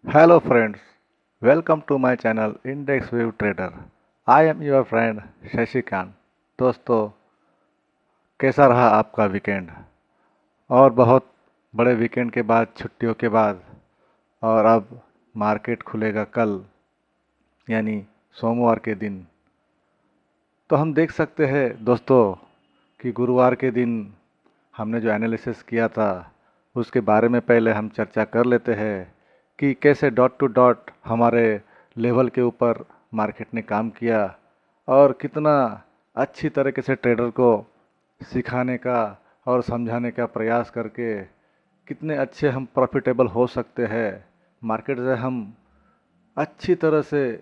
Hello friends, welcome to my channel Index View Trader. I am your friend Shashikant. दोस्तों, कैसा रहा आपका weekend? और बहुत बड़े वीकेंड के बाद, छुट्टियों के बाद, और अब मार्केट खुलेगा कल, यानी सोमवार के दिन। तो हम देख सकते हैं दोस्तों कि गुरुवार के दिन हमने जो एनालिसिस किया था उसके बारे में पहले हम चर्चा कर लेते हैं कि कैसे डॉट टू डॉट हमारे लेवल के ऊपर मार्केट ने काम किया और कितना अच्छी तरीके से ट्रेडर को सिखाने का और समझाने का प्रयास करके कितने अच्छे हम प्रॉफिटेबल हो सकते हैं। मार्केट से हम अच्छी तरह से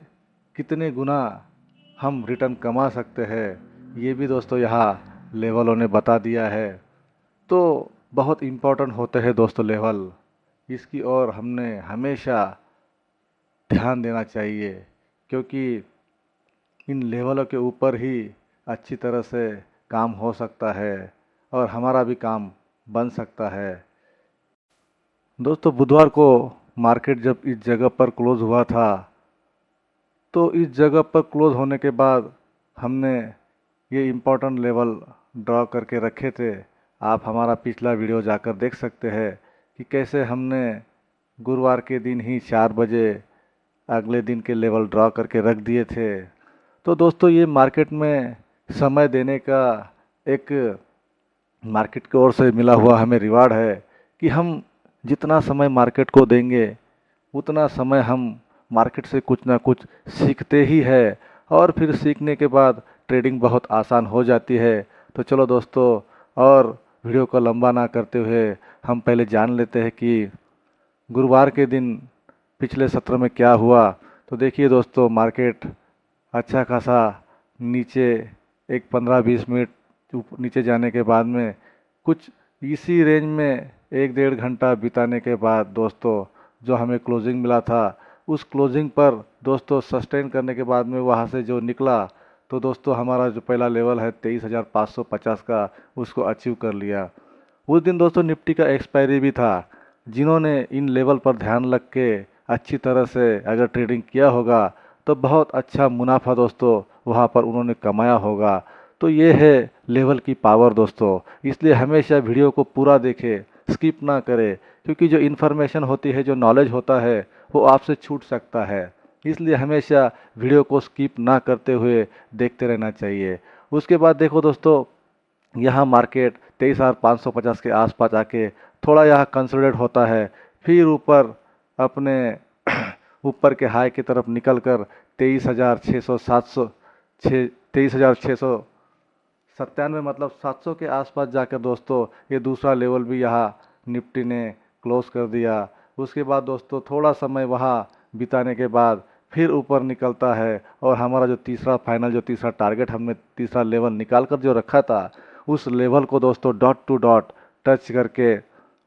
कितने गुना हम रिटर्न कमा सकते हैं, ये भी दोस्तों यहाँ लेवलों ने बता दिया है। तो बहुत इम्पोर्टेंट होते हैं दोस्तों लेवल, इसकी ओर हमने हमेशा ध्यान देना चाहिए, क्योंकि इन लेवलों के ऊपर ही अच्छी तरह से काम हो सकता है और हमारा भी काम बन सकता है। दोस्तों, बुधवार को मार्केट जब इस जगह पर क्लोज हुआ था, तो इस जगह पर क्लोज होने के बाद हमने ये इम्पोर्टेंट लेवल ड्रॉ करके रखे थे। आप हमारा पिछला वीडियो जाकर देख सकते हैं कि कैसे हमने गुरुवार के दिन ही 4 बजे अगले दिन के लेवल ड्रॉ करके रख दिए थे। तो दोस्तों, ये मार्केट में समय देने का एक मार्केट की ओर से मिला हुआ हमें रिवार्ड है कि हम जितना समय मार्केट को देंगे उतना समय हम मार्केट से कुछ ना कुछ सीखते ही है, और फिर सीखने के बाद ट्रेडिंग बहुत आसान हो जाती है। तो चलो दोस्तों, और वीडियो को लंबा ना करते हुए हम पहले जान लेते हैं कि गुरुवार के दिन पिछले सत्र में क्या हुआ। तो देखिए दोस्तों, मार्केट अच्छा खासा नीचे एक 15-20 मिनट नीचे जाने के बाद में कुछ इसी रेंज में 1-1.5 घंटा बिताने के बाद दोस्तों, जो हमें क्लोजिंग मिला था उस क्लोजिंग पर दोस्तों सस्टेन करने के बाद में वहाँ से जो निकला, तो दोस्तों हमारा जो पहला लेवल है 23,550 का, उसको अचीव कर लिया। उस दिन दोस्तों निफ्टी का एक्सपायरी भी था। जिन्होंने इन लेवल पर ध्यान रख के अच्छी तरह से अगर ट्रेडिंग किया होगा तो बहुत अच्छा मुनाफा दोस्तों वहाँ पर उन्होंने कमाया होगा। तो ये है लेवल की पावर दोस्तों। इसलिए हमेशा वीडियो को पूरा देखें, स्किप ना करें, क्योंकि जो इन्फॉर्मेशन होती है, जो नॉलेज होता है, वो आपसे छूट सकता है। इसलिए हमेशा वीडियो को स्किप ना करते हुए देखते रहना चाहिए। उसके बाद देखो दोस्तों, यहाँ मार्केट 23,550 के आसपास आके थोड़ा यहाँ कंसोलिडेट होता है, फिर ऊपर अपने ऊपर के हाई की तरफ निकल कर 23,697 मतलब 700 के आसपास जाकर दोस्तों ये दूसरा लेवल भी यहाँ निफ्टी ने क्लोज कर दिया। उसके बाद दोस्तों थोड़ा समय वहाँ बिताने के बाद फिर ऊपर निकलता है, और हमारा जो तीसरा टारगेट हमने तीसरा लेवल निकाल कर जो रखा था, उस लेवल को दोस्तों डॉट टू डॉट टच करके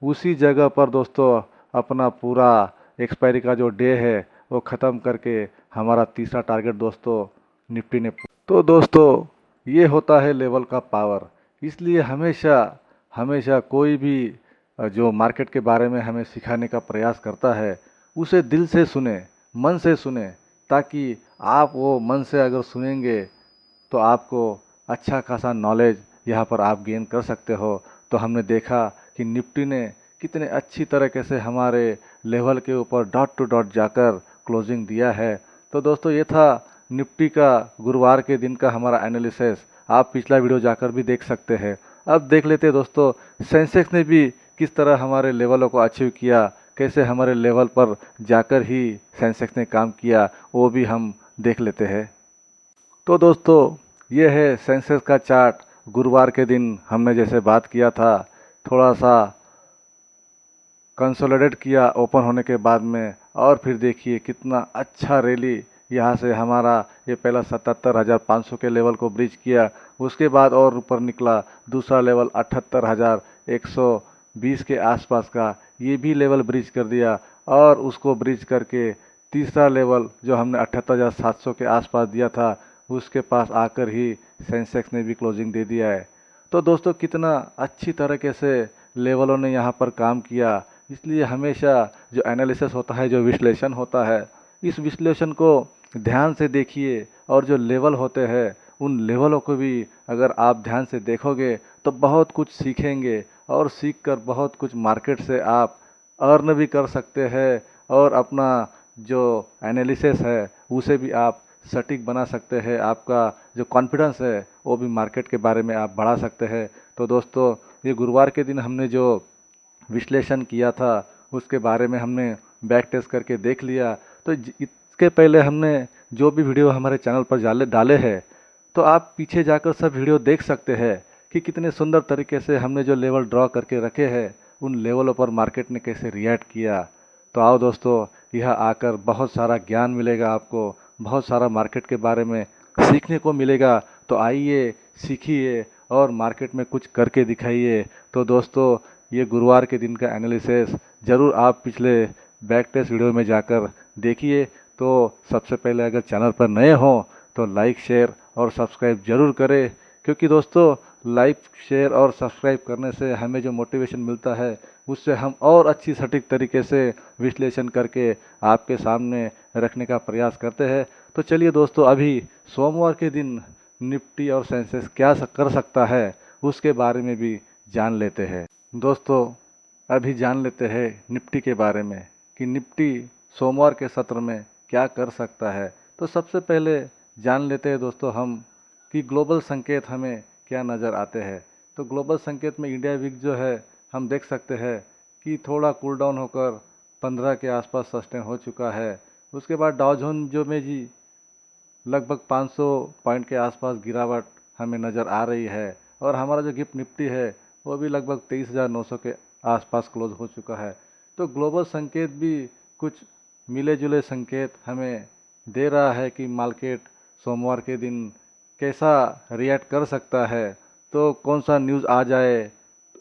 उसी जगह पर दोस्तों अपना पूरा एक्सपायरी का जो डे है वो ख़त्म करके हमारा तीसरा टारगेट दोस्तों निफ्टी ने। तो दोस्तों, ये होता है लेवल का पावर। इसलिए हमेशा हमेशा कोई भी जो मार्केट के बारे में हमें सिखाने का प्रयास करता है उसे दिल से सुने, मन से सुने, ताकि आप वो मन से अगर सुनेंगे तो आपको अच्छा खासा नॉलेज यहाँ पर आप गेन कर सकते हो। तो हमने देखा कि निफ्टी ने कितने अच्छी तरीके से हमारे लेवल के ऊपर डॉट टू डॉट जाकर क्लोजिंग दिया है। तो दोस्तों, ये था निफ्टी का गुरुवार के दिन का हमारा एनालिसिस। आप पिछला वीडियो जाकर भी देख सकते हैं। अब देख लेते हैं दोस्तों, सेंसेक्स ने भी किस तरह हमारे लेवलों को अचीव किया, कैसे हमारे लेवल पर जाकर ही सेंसेक्स ने काम किया, वो भी हम देख लेते हैं। तो दोस्तों, ये है सेंसेक्स का चार्ट। गुरुवार के दिन हमने जैसे बात किया था, थोड़ा सा कंसोलिडेट किया ओपन होने के बाद में, और फिर देखिए कितना अच्छा रैली यहाँ से हमारा ये पहला 77,500 के लेवल को ब्रिज किया। उसके बाद और ऊपर निकला दूसरा लेवल 78,120 के आसपास का, ये भी लेवल ब्रिज कर दिया, और उसको ब्रिज करके तीसरा लेवल जो हमने 78,700 के आसपास दिया था उसके पास आकर ही सेंसेक्स ने भी क्लोजिंग दे दिया है। तो दोस्तों, कितना अच्छी तरीके से लेवलों ने यहाँ पर काम किया, इसलिए हमेशा जो एनालिसिस होता है, जो विश्लेषण होता है, इस विश्लेषण को ध्यान से देखिए और जो लेवल होते हैं उन लेवलों को भी अगर आप ध्यान से देखोगे तो बहुत कुछ सीखेंगे और सीख कर बहुत कुछ मार्केट से आप अर्न भी कर सकते हैं और अपना जो एनालिसिस है उसे भी आप सटीक बना सकते हैं। आपका जो कॉन्फिडेंस है वो भी मार्केट के बारे में आप बढ़ा सकते हैं। तो दोस्तों, ये गुरुवार के दिन हमने जो विश्लेषण किया था उसके बारे में हमने बैक टेस्ट करके देख लिया। तो इसके पहले हमने जो भी वीडियो हमारे चैनल पर डाले हैं तो आप पीछे जाकर सब वीडियो देख सकते हैं कि कितने सुंदर तरीके से हमने जो लेवल ड्रॉ करके रखे हैं उन लेवलों पर मार्केट ने कैसे रिएक्ट किया। तो आओ दोस्तों, यह आकर बहुत सारा ज्ञान मिलेगा आपको, बहुत सारा मार्केट के बारे में सीखने को मिलेगा। तो आइए, सीखिए और मार्केट में कुछ करके दिखाइए। तो दोस्तों, ये गुरुवार के दिन का एनालिसिस ज़रूर आप पिछले बैक टेस्ट वीडियो में जाकर देखिए। तो सबसे पहले अगर चैनल पर नए हों तो लाइक, शेयर और सब्सक्राइब जरूर करें, क्योंकि दोस्तों लाइक, शेयर और सब्सक्राइब करने से हमें जो मोटिवेशन मिलता है उससे हम और अच्छी सटीक तरीके से विश्लेषण करके आपके सामने रखने का प्रयास करते हैं। तो चलिए दोस्तों, अभी सोमवार के दिन निफ्टी और सेंसेक्स क्या कर सकता है उसके बारे में भी जान लेते हैं। दोस्तों, अभी जान लेते हैं निफ्टी के बारे में कि निफ्टी सोमवार के सत्र में क्या कर सकता है। तो सबसे पहले जान लेते हैं दोस्तों हम कि ग्लोबल संकेत हमें क्या नज़र आते हैं। तो ग्लोबल संकेत में इंडिया वीक जो है हम देख सकते हैं कि थोड़ा कूल डाउन होकर 15 के आसपास सस्टेन हो चुका है। उसके बाद डाउ जोन जो में जी लगभग 500 पॉइंट के आसपास गिरावट हमें नज़र आ रही है और हमारा जो गिफ्ट निफ्टी है वो भी लगभग 23,900 के आसपास क्लोज हो चुका है। तो ग्लोबल संकेत भी कुछ मिले जुले संकेत हमें दे रहा है कि मार्केट सोमवार के दिन कैसा रिएक्ट कर सकता है। तो कौन सा न्यूज़ आ जाए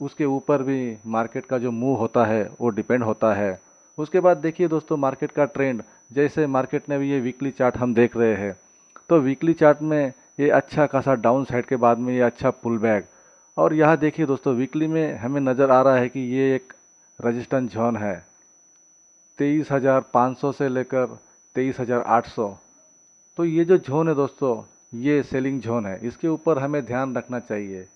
उसके ऊपर भी मार्केट का जो मूव होता है वो डिपेंड होता है। उसके बाद देखिए दोस्तों, मार्केट का ट्रेंड, जैसे मार्केट ने भी ये वीकली चार्ट हम देख रहे हैं तो वीकली चार्ट में ये अच्छा खासा डाउन साइड के बाद में ये अच्छा पुल बैक, और यहाँ देखिए दोस्तों वीकली में हमें नज़र आ रहा है कि ये एक रेजिस्टेंस जोन है 23,500 से लेकर 23,800। तो ये जो जोन है दोस्तों, ये सेलिंग जोन है, इसके ऊपर हमें ध्यान रखना चाहिए,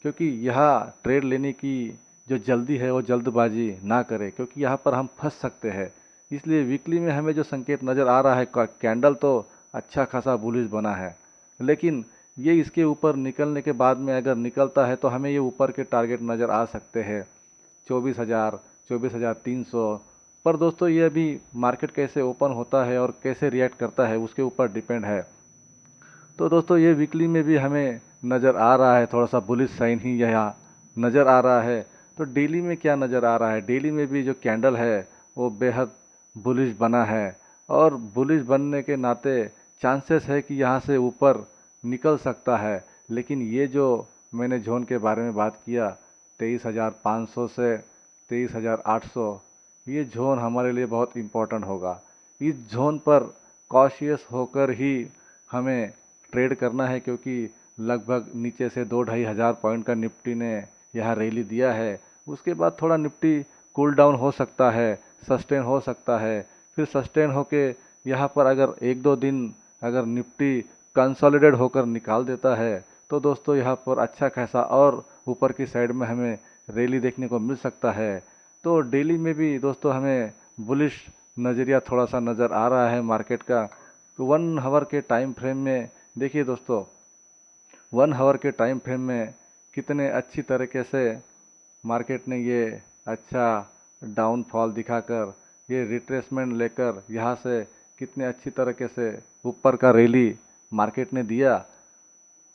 क्योंकि यहाँ ट्रेड लेने की जो जल्दी है वो जल्दबाजी ना करें, क्योंकि यहाँ पर हम फंस सकते हैं। इसलिए वीकली में हमें जो संकेत नज़र आ रहा है, कैंडल तो अच्छा खासा बुलिश बना है, लेकिन ये इसके ऊपर निकलने के बाद में अगर निकलता है तो हमें ये ऊपर के टारगेट नज़र आ सकते हैं 24,000, 24,300। पर दोस्तों, ये अभी मार्केट कैसे ओपन होता है और कैसे रिएक्ट करता है उसके ऊपर डिपेंड है। तो दोस्तों, ये वीकली में भी हमें नज़र आ रहा है थोड़ा सा बुलिश साइन ही यहाँ नज़र आ रहा है। तो डेली में क्या नज़र आ रहा है, डेली में भी जो कैंडल है वो बेहद बुलिश बना है और बुलिश बनने के नाते चांसेस है कि यहाँ से ऊपर निकल सकता है। लेकिन ये जो मैंने जोन के बारे में बात किया 23,500 से 23,800, ये जोन हमारे लिए बहुत इम्पोर्टेंट होगा। इस जोन पर कॉशियस होकर ही हमें ट्रेड करना है, क्योंकि लगभग नीचे से 2-2.5 हज़ार पॉइंट का निफ्टी ने यहाँ रैली दिया है। उसके बाद थोड़ा निफ्टी कूल डाउन हो सकता है, सस्टेन हो सकता है, फिर सस्टेन होके यहाँ पर अगर 1-2 दिन अगर निफ्टी कंसोलिडेट होकर निकाल देता है तो दोस्तों यहाँ पर अच्छा खासा और ऊपर की साइड में हमें रैली देखने को मिल सकता है। तो डेली में भी दोस्तों हमें बुलिश नज़रिया थोड़ा सा नज़र आ रहा है मार्केट का। तो 1 आवर के टाइम फ्रेम में देखिए दोस्तों, 1 आवर के टाइम फ्रेम में कितने अच्छी तरीके से मार्केट ने ये अच्छा डाउनफॉल दिखाकर ये रिट्रेसमेंट लेकर यहाँ से कितने अच्छी तरीके से ऊपर का रैली मार्केट ने दिया।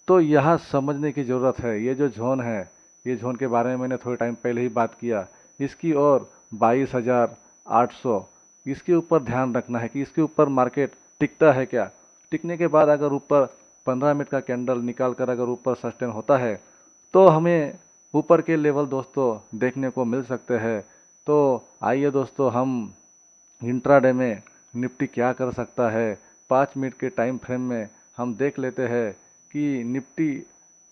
तो यहाँ समझने की ज़रूरत है, ये जो जोन है, ये जोन के बारे में मैंने थोड़े टाइम पहले ही बात किया, इसकी और 22,800, इसके ऊपर ध्यान रखना है कि इसके ऊपर मार्केट टिकता है क्या। टिकने के बाद अगर ऊपर 15 मिनट का कैंडल निकाल कर अगर ऊपर सस्टेन होता है तो हमें ऊपर के लेवल दोस्तों देखने को मिल सकते हैं। तो आइए दोस्तों, हम इंट्राडे में निफ्टी क्या कर सकता है 5 मिनट के टाइम फ्रेम में हम देख लेते हैं कि निफ्टी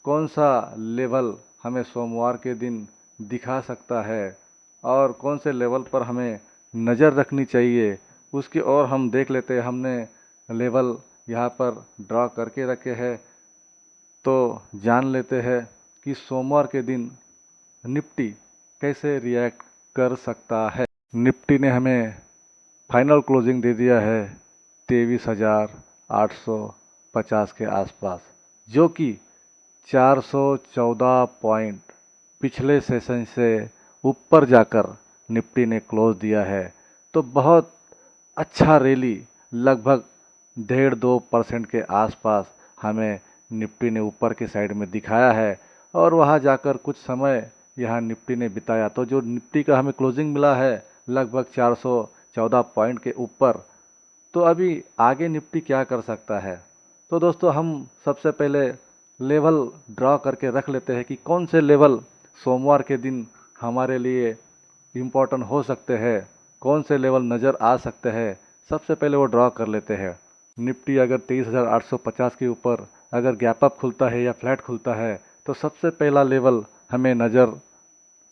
कौन सा लेवल हमें सोमवार के दिन दिखा सकता है। और कौन से लेवल पर हमें नज़र रखनी चाहिए उसकी और हम देख लेते हैं। हमने लेवल यहाँ पर ड्रॉ करके रखे हैं, तो जान लेते हैं कि सोमवार के दिन निफ्टी कैसे रिएक्ट कर सकता है। निफ्टी ने हमें फाइनल क्लोजिंग दे दिया है 23,850 के आसपास, जो कि 414 पॉइंट पिछले सेशन से ऊपर जाकर निफ्टी ने क्लोज दिया है। तो बहुत अच्छा रैली, लगभग 1.5-2% के आसपास हमें निफ्टी ने ऊपर की साइड में दिखाया है और वहां जाकर कुछ समय यहाँ निफ्टी ने बिताया। तो जो निफ्टी का हमें क्लोजिंग मिला है लगभग 414 पॉइंट के ऊपर। तो अभी आगे निफ्टी क्या कर सकता है, तो दोस्तों हम सबसे पहले लेवल ड्रॉ करके रख लेते हैं कि कौन से लेवल सोमवार के दिन हमारे लिए इम्पोर्टेंट हो सकते हैं, कौन से लेवल नज़र आ सकते हैं। सबसे पहले वो ड्रॉ कर लेते हैं। निफ्टी अगर 23,850 के ऊपर अगर गैप अप खुलता है या फ्लैट खुलता है तो सबसे पहला लेवल हमें नज़र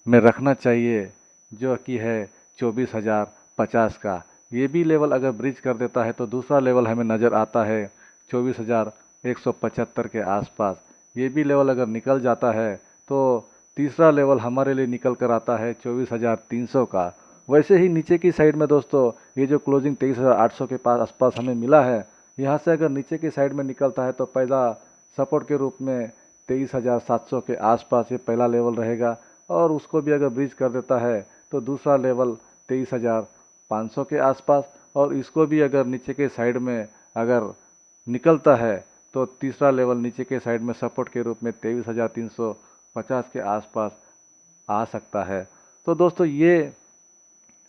में रखना चाहिए, जो कि है 24,050 का। ये भी लेवल अगर ब्रिज कर देता है तो दूसरा लेवल हमें नज़र आता है 24,175 के आसपास। ये भी लेवल अगर निकल जाता है तो तीसरा लेवल हमारे लिए निकल कर आता है 24,300 का। वैसे ही नीचे की साइड में दोस्तों ये जो क्लोजिंग 23,800 के पास आसपास हमें मिला है, यहाँ से अगर नीचे की साइड में निकलता है तो पहला सपोर्ट के रूप में 23,700 के आसपास ये पहला लेवल रहेगा, और उसको भी अगर ब्रिज कर देता है तो दूसरा लेवल 23,500 के आसपास, और इसको भी अगर नीचे के साइड में अगर निकलता है तो तीसरा लेवल नीचे के साइड में सपोर्ट के रूप में 23,350 के आसपास आ सकता है। तो दोस्तों ये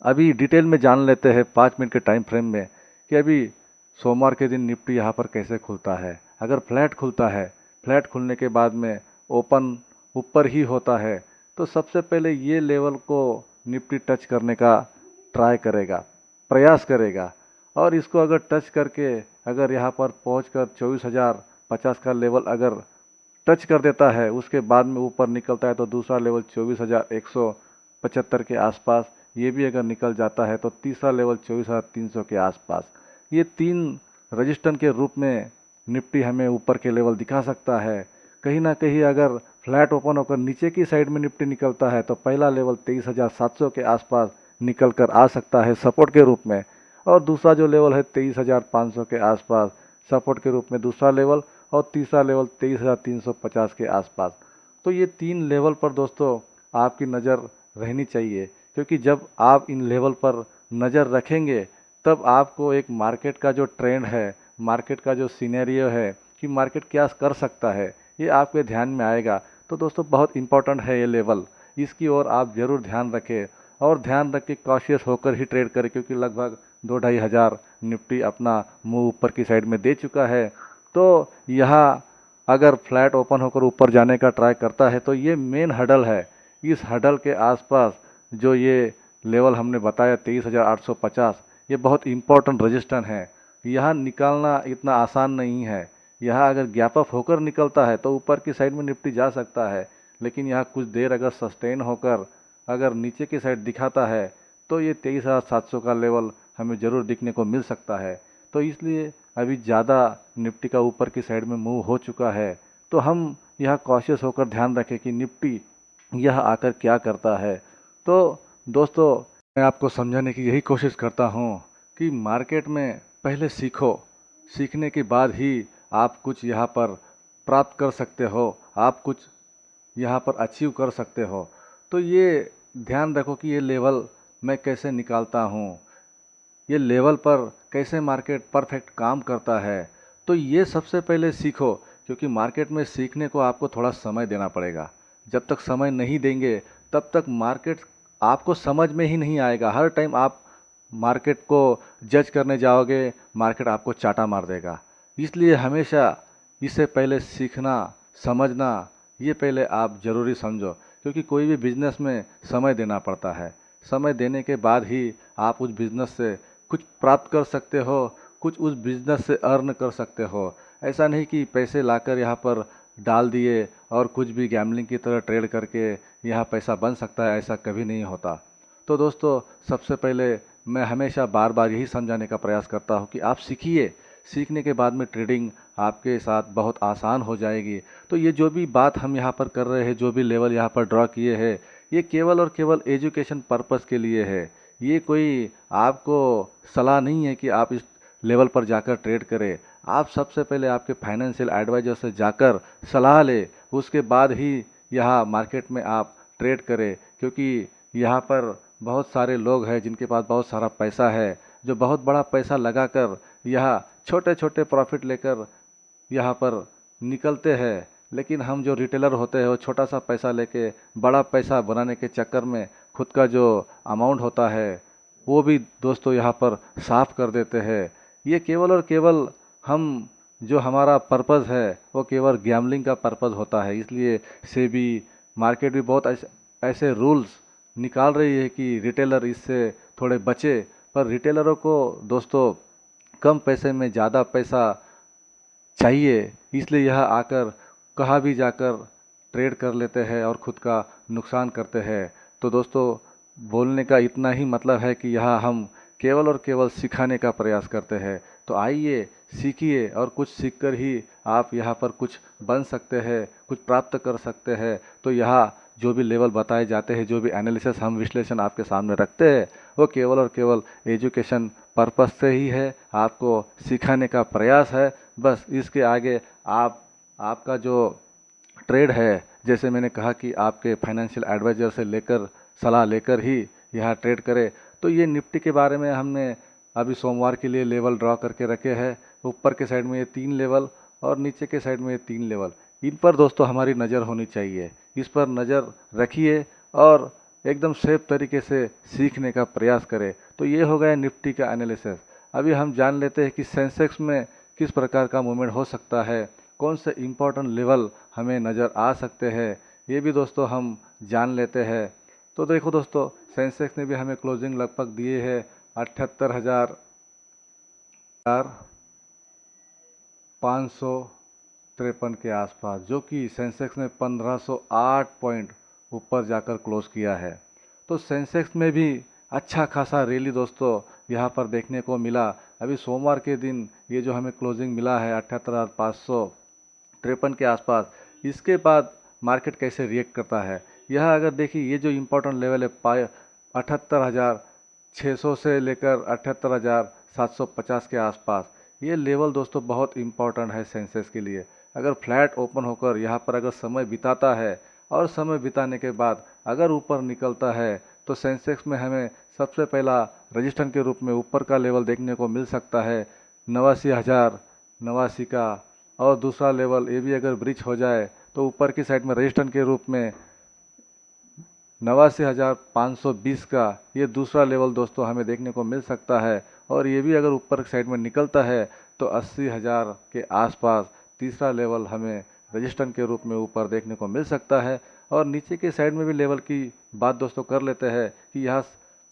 अभी डिटेल में जान लेते हैं 5 मिनट के टाइम फ्रेम में कि अभी सोमवार के दिन निफ्टी यहाँ पर कैसे खुलता है। अगर फ्लैट खुलता है, फ्लैट खुलने के बाद में ओपन ऊपर ही होता है, तो सबसे पहले ये लेवल को निफ्टी टच करने का ट्राई करेगा, प्रयास करेगा, और इसको अगर टच करके अगर यहाँ पर पहुँच कर 24,050 का लेवल अगर टच कर देता है, उसके बाद में ऊपर निकलता है तो दूसरा लेवल 24,175 के आसपास, ये भी अगर निकल जाता है तो तीसरा लेवल 24,300 के आसपास। ये 3 रजिस्टेंस के रूप में निफ्टी हमें ऊपर के लेवल दिखा सकता है। कहीं ना कहीं अगर फ्लैट ओपन होकर नीचे की साइड में निफ्टी निकलता है तो पहला लेवल 23,700 के आसपास निकल कर आ सकता है सपोर्ट के रूप में, और दूसरा जो लेवल है 23,500 के आसपास सपोर्ट के रूप में दूसरा लेवल, और तीसरा लेवल 23,350 के आसपास। तो ये 3 लेवल पर दोस्तों आपकी नज़र रहनी चाहिए, क्योंकि जब आप इन लेवल पर नज़र रखेंगे तब आपको एक मार्केट का जो ट्रेंड है, मार्केट का जो सिनेरियो है कि मार्केट क्या कर सकता है, ये आपके ध्यान में आएगा। तो दोस्तों बहुत इंपॉर्टेंट है ये लेवल, इसकी ओर आप ज़रूर ध्यान रखें, और ध्यान रख के कॉशियस होकर ही ट्रेड करें, क्योंकि लगभग 2-2.5 हज़ार निफ्टी अपना मुंह ऊपर की साइड में दे चुका है। तो यहाँ अगर फ्लैट ओपन होकर ऊपर जाने का ट्राई करता है तो ये मेन हडल है। इस हडल के आसपास जो ये लेवल हमने बताया 23,850, ये बहुत इंपॉर्टेंट रजिस्टेंस है। यहाँ निकालना इतना आसान नहीं है। यहाँ अगर गैप अप होकर निकलता है तो ऊपर की साइड में निफ्टी जा सकता है, लेकिन यहाँ कुछ देर अगर सस्टेन होकर अगर नीचे की साइड दिखाता है तो ये 23,700 का लेवल हमें ज़रूर दिखने को मिल सकता है। तो इसलिए अभी ज़्यादा निफ्टी का ऊपर की साइड में मूव हो चुका है, तो हम यह कॉशियस होकर ध्यान रखें कि निफ्टी यह आकर क्या करता है। तो दोस्तों मैं आपको समझाने की यही कोशिश करता हूँ कि मार्केट में पहले सीखो, सीखने के बाद ही आप कुछ यहाँ पर प्राप्त कर सकते हो, आप कुछ यहाँ पर अचीव कर सकते हो। तो ये ध्यान रखो कि ये लेवल मैं कैसे निकालता हूँ, ये लेवल पर कैसे मार्केट परफेक्ट काम करता है। तो ये सबसे पहले सीखो, क्योंकि मार्केट में सीखने को आपको थोड़ा समय देना पड़ेगा। जब तक समय नहीं देंगे तब तक मार्केट आपको समझ में ही नहीं आएगा। हर टाइम आप मार्केट को जज करने जाओगे, मार्केट आपको चाटा मार देगा। इसलिए हमेशा इससे पहले सीखना, समझना, ये पहले आप ज़रूरी समझो, क्योंकि कोई भी बिजनेस में समय देना पड़ता है। समय देने के बाद ही आप उस बिज़नेस से कुछ प्राप्त कर सकते हो, कुछ उस बिज़नेस से अर्न कर सकते हो। ऐसा नहीं कि पैसे लाकर यहाँ पर डाल दिए और कुछ भी गैम्बलिंग की तरह ट्रेड करके यहाँ पैसा बन सकता है, ऐसा कभी नहीं होता। तो दोस्तों सबसे पहले मैं हमेशा बार बार यही समझाने का प्रयास करता हूँ कि आप सीखिए। सीखने के बाद में ट्रेडिंग आपके साथ बहुत आसान हो जाएगी। तो ये जो भी बात हम यहाँ पर कर रहे हैं, जो भी लेवल यहाँ पर ड्रॉ किए हैं, ये केवल और केवल एजुकेशन पर्पस के लिए है। ये कोई आपको सलाह नहीं है कि आप इस लेवल पर जाकर ट्रेड करें। आप सबसे पहले आपके फाइनेंशियल एडवाइजर से जाकर सलाह ले, उसके बाद ही यहाँ मार्केट में आप ट्रेड करें। क्योंकि यहाँ पर बहुत सारे लोग हैं जिनके पास बहुत सारा पैसा है, जो बहुत बड़ा पैसा लगाकर यहाँ छोटे छोटे प्रॉफिट लेकर यहाँ पर निकलते हैं। लेकिन हम जो रिटेलर होते हैं वो छोटा सा पैसा लेके बड़ा पैसा बनाने के चक्कर में खुद का जो अमाउंट होता है वो भी दोस्तों यहाँ पर साफ कर देते हैं। ये केवल और केवल हम जो हमारा पर्पज़ है वो केवल गैम्बलिंग का पर्पज़ होता है। इसलिए सेबी मार्केट भी बहुत ऐसे रूल्स निकाल रही है कि रिटेलर इससे थोड़े बचे। पर रिटेलरों को दोस्तों कम पैसे में ज़्यादा पैसा चाहिए, इसलिए यह आकर कहाँ भी जाकर ट्रेड कर लेते हैं और ख़ुद का नुकसान करते हैं। तो दोस्तों बोलने का इतना ही मतलब है कि यहाँ हम केवल और केवल सिखाने का प्रयास करते हैं। तो आइए सीखिए और कुछ सीखकर ही आप यहाँ पर कुछ बन सकते हैं, कुछ प्राप्त कर सकते हैं। तो यहाँ जो भी लेवल बताए जाते हैं, जो भी एनालिसिस हम विश्लेषण आपके सामने रखते हैं, वो केवल और केवल एजुकेशन पर्पस से ही है, आपको सिखाने का प्रयास है। बस इसके आगे आपका जो ट्रेड है, जैसे मैंने कहा कि आपके फाइनेंशियल एडवाइज़र से लेकर सलाह लेकर ही यहाँ ट्रेड करें। तो ये निफ्टी के बारे में हमने अभी सोमवार के लिए लेवल ड्रॉ करके रखे हैं। ऊपर के साइड में ये 3 लेवल और नीचे के साइड में ये 3 लेवल, इन पर दोस्तों हमारी नज़र होनी चाहिए। इस पर नज़र रखिए और एकदम सेफ तरीके से सीखने का प्रयास करें। तो ये हो गया निफ्टी का एनालिसिस। अभी हम जान लेते हैं कि सेंसेक्स में किस प्रकार का मूवमेंट हो सकता है, कौन से इम्पोर्टेंट लेवल हमें नज़र आ सकते हैं, ये भी दोस्तों हम जान लेते हैं। तो देखो दोस्तों, सेंसेक्स ने भी हमें क्लोजिंग लगभग दिए है 78,553 के आसपास, जो कि सेंसेक्स ने 1508 पॉइंट ऊपर जाकर क्लोज किया है। तो सेंसेक्स में भी अच्छा खासा रैली दोस्तों यहाँ पर देखने को मिला। अभी सोमवार के दिन ये जो हमें क्लोजिंग मिला है 78,553 के आसपास, इसके बाद मार्केट कैसे रिएक्ट करता है। यह अगर देखिए, ये जो इम्पोर्टेंट लेवल है 78,600 से लेकर 78,750 के आसपास, ये लेवल दोस्तों बहुत इम्पोर्टेंट है सेंसेक्स के लिए। अगर फ्लैट ओपन होकर यहाँ पर अगर समय बिताता है और समय बिताने के बाद अगर ऊपर निकलता है, तो सेंसेक्स में हमें सबसे पहला रजिस्टेंस के रूप में ऊपर का लेवल देखने को मिल सकता है 89,089 का। और दूसरा लेवल ये भी अगर ब्रीच हो जाए तो ऊपर की साइड में रजिस्टेंस के रूप में 89,520 का ये दूसरा लेवल दोस्तों हमें देखने को मिल सकता है। और ये भी अगर ऊपर की साइड में निकलता है तो 80,000 के आसपास तीसरा लेवल हमें रजिस्टेंस के रूप में ऊपर देखने को मिल सकता है। और नीचे के साइड में भी लेवल की बात दोस्तों कर लेते हैं कि यहाँ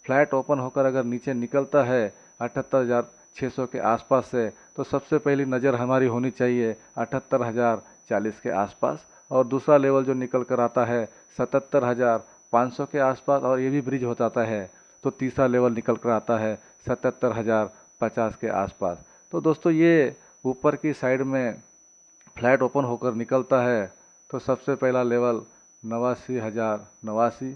फ्लैट ओपन होकर अगर नीचे निकलता है 78,600 के आसपास से, तो सबसे पहली नज़र हमारी होनी चाहिए 78,040 के आसपास। और दूसरा लेवल जो निकल कर आता है 77,500 के आसपास, और ये भी ब्रिज हो जाता है तो तीसरा लेवल निकल कर आता है 77,050 के आसपास। तो दोस्तों ये ऊपर की साइड में फ्लैट ओपन होकर निकलता है तो सबसे पहला लेवल 89,089,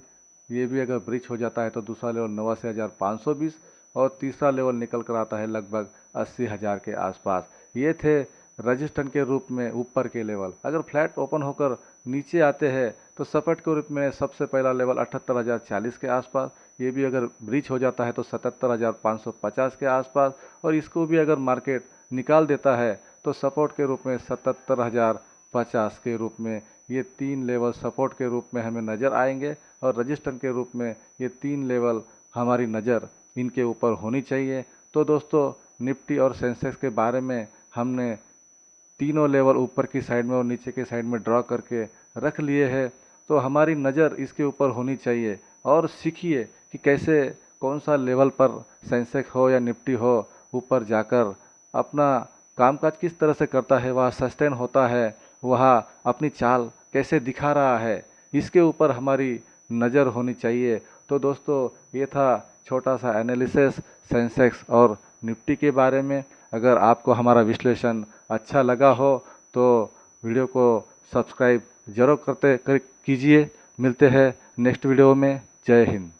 ये भी अगर ब्रिज हो जाता है तो दूसरा लेवल 89,520 और तीसरा लेवल निकल कर आता है लगभग 80,000 के आसपास। ये थे रजिस्टेंस के रूप में ऊपर के लेवल। अगर फ्लैट ओपन होकर नीचे आते हैं तो सपोर्ट के रूप में सबसे पहला लेवल 78,040 के आसपास, ये भी अगर ब्रीच हो जाता है तो 77,550 के आसपास, और इसको भी अगर मार्केट निकाल देता है तो सपोर्ट के रूप में 77,050 के रूप में ये 3 लेवल सपोर्ट के रूप में हमें नज़र आएंगे। और रजिस्टेंस के रूप में ये 3 लेवल हमारी नज़र इनके ऊपर होनी चाहिए। तो दोस्तों निफ्टी और सेंसेक्स के बारे में हमने तीनों लेवल ऊपर की साइड में और नीचे के साइड में ड्रॉ करके रख लिए हैं। तो हमारी नज़र इसके ऊपर होनी चाहिए और सीखिए कि कैसे कौन सा लेवल पर सेंसेक्स हो या निफ्टी हो ऊपर जाकर अपना कामकाज किस तरह से करता है, वह सस्टेन होता है, वह अपनी चाल कैसे दिखा रहा है, इसके ऊपर हमारी नज़र होनी चाहिए। तो दोस्तों ये था छोटा सा एनालिसिस सेंसेक्स और निफ्टी के बारे में। अगर आपको हमारा विश्लेषण अच्छा लगा हो तो वीडियो को सब्सक्राइब जरूर कीजिए। मिलते हैं नेक्स्ट वीडियो में। जय हिंद।